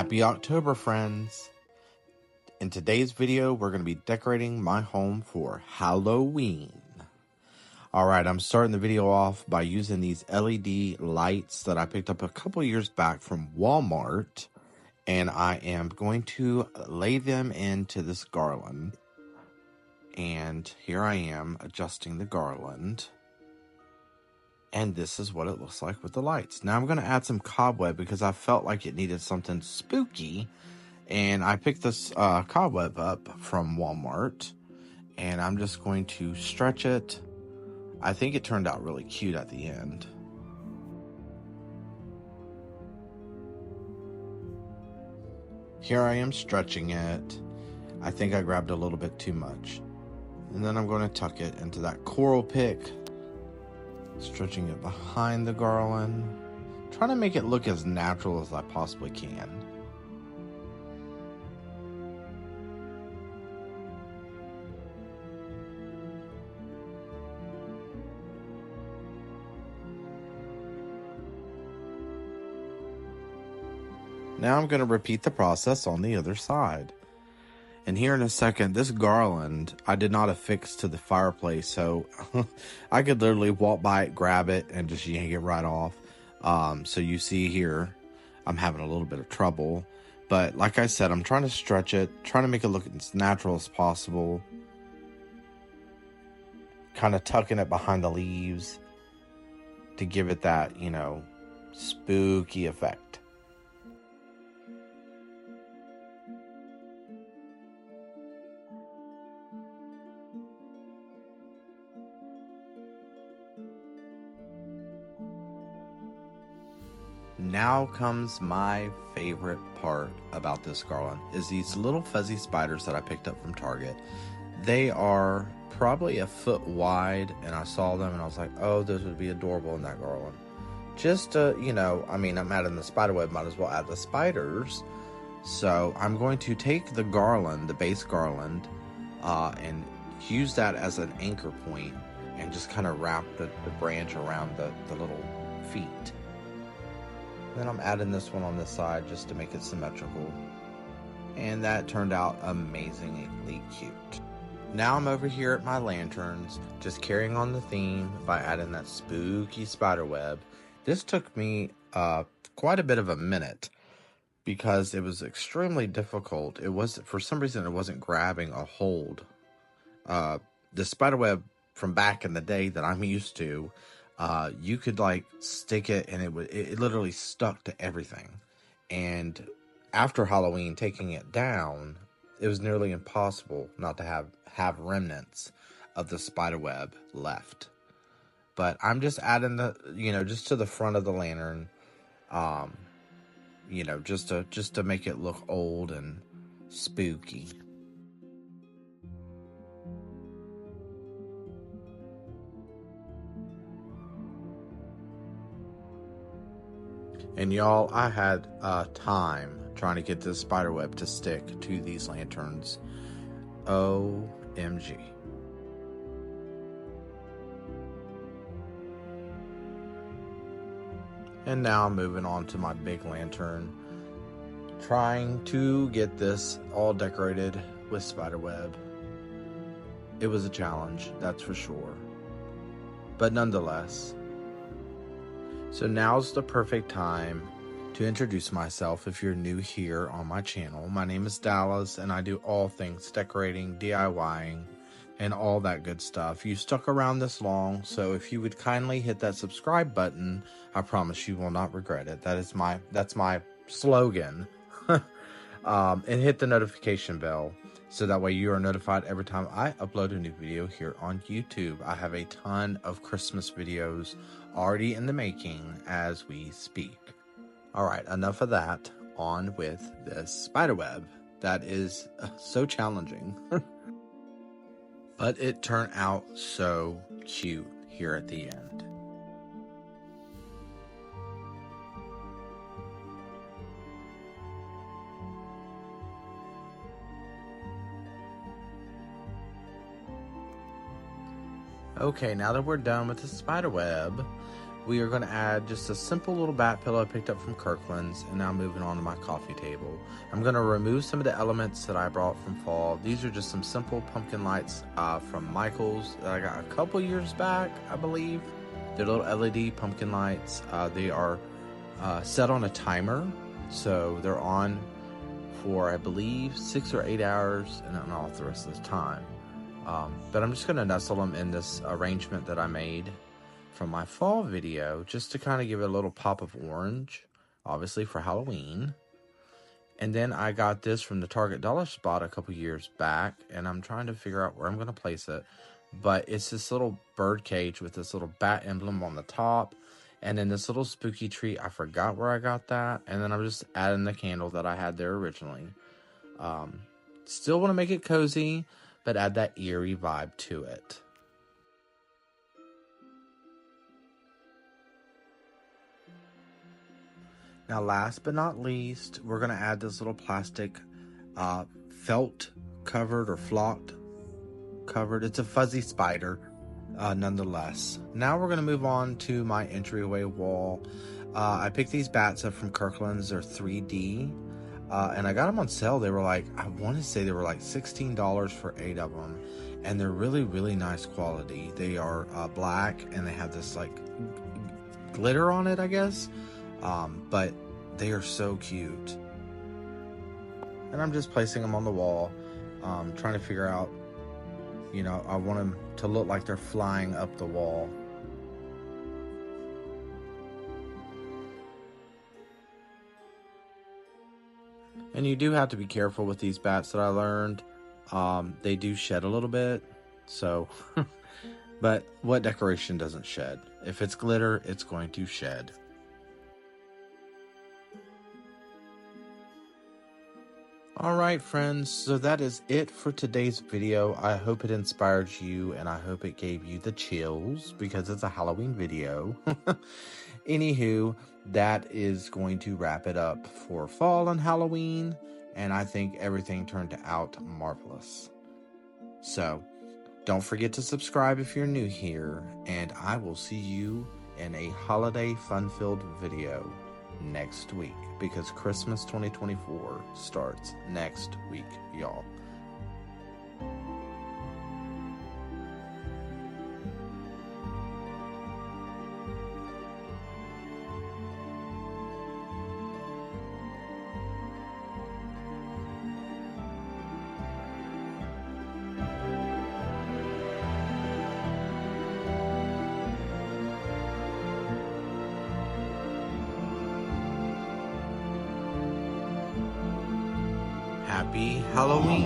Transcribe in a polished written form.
Happy October, friends! In today's video, we're going to be decorating my home for Halloween. Alright, I'm starting the video off by using these LED lights that I picked up a couple years back from Walmart. And I am going to lay them into this garland. And here I am adjusting the garland. And this is what it looks like with the lights. Now I'm going to add some cobweb because I felt like it needed something spooky. And I picked this cobweb up from Walmart. And I'm just going to stretch it. I think it turned out really cute at the end. Here I am stretching it. I think I grabbed a little bit too much. And then I'm going to tuck it into that coral pick. Stretching it behind the garland, trying to make it look as natural as I possibly can. Now I'm going to repeat the process on the other side. And here in a second, this garland, I did not affix to the fireplace, so I could literally walk by it, grab it, and just yank it right off. So you see here, I'm having a little bit of trouble. But like I said, I'm trying to stretch it, trying to make it look as natural as possible. Kind of tucking it behind the leaves to give it that, you know, spooky effect. Now comes my favorite part about this garland, is these little fuzzy spiders that I picked up from Target. They are probably a foot wide, and I saw them and I was like, oh, this would be adorable in that garland. Just to, you know, I mean, I'm adding the spider web, might as well add the spiders. So I'm going to take the garland, the base garland, and use that as an anchor point and just kind of wrap the branch around the little feet. Then I'm adding this one on this side just to make it symmetrical. And that turned out amazingly cute. Now I'm over here at my lanterns, just carrying on the theme by adding that spooky spider web. This took me quite a bit of a minute because it was extremely difficult. It was, for some reason, it wasn't grabbing a hold. The spider web from back in the day that I'm used to, you could like stick it and it literally stuck to everything. And after Halloween, taking it down, it was nearly impossible not to have remnants of the spider web left. But I'm just adding the, you know, just to the front of the lantern, you know, just to make it look old and spooky. And y'all, I had time trying to get this spider web to stick to these lanterns. OMG. And now I'm moving on to my big lantern, trying to get this all decorated with spider web. It was a challenge, that's for sure. But nonetheless. So now's the perfect time to introduce myself if you're new here on my channel. My name is Dallas and I do all things decorating, DIYing, and all that good stuff. You stuck around this long, so if you would kindly hit that subscribe button, I promise you will not regret it. That's my slogan. And hit the notification bell so that way you are notified every time I upload a new video here on YouTube. I have a ton of Christmas videos already in the making as we speak. Alright, enough of that. On with this spiderweb that is so challenging. But it turned out so cute here at the end. Okay, now that we're done with the spider web, we are going to add just a simple little bat pillow I picked up from Kirkland's, and now moving on to my coffee table. I'm going to remove some of the elements that I brought from fall. These are just some simple pumpkin lights from Michael's that I got a couple years back, I believe. They're little LED pumpkin lights. They are set on a timer, so they're on for, I believe, 6 or 8 hours, and not all the rest of the time. But I'm just going to nestle them in this arrangement that I made from my fall video, just to kind of give it a little pop of orange, obviously for Halloween. And then I got this from the Target Dollar Spot a couple years back, and I'm trying to figure out where I'm going to place it. But it's this little bird cage with this little bat emblem on the top, and then this little spooky tree. I forgot where I got that, and then I'm just adding the candle that I had there originally. Still want to make it cozy, but add that eerie vibe to it. Now, last but not least, we're going to add this little plastic felt covered or flocked covered. It's a fuzzy spider, nonetheless. Now we're going to move on to my entryway wall. I picked these bats up from Kirkland's. They're 3D, and I got them on sale. They were like, I want to say they were like $16 for 8 of them, and they're really, really nice quality. They are black, and they have this like glitter on it, I guess. But they are so cute. And I'm just placing them on the wall, trying to figure out, you know, I want them to look like they're flying up the wall. And you do have to be careful with these bats that I learned. They do shed a little bit, so, but what decoration doesn't shed? If it's glitter, it's going to shed. Alright friends, so that is it for today's video. I hope it inspired you, and I hope it gave you the chills, because it's a Halloween video. Anywho, that is going to wrap it up for fall and Halloween, and I think everything turned out marvelous. So, don't forget to subscribe if you're new here, and I will see you in a holiday fun-filled video next week, because Christmas 2024 starts next week, y'all. Happy Halloween.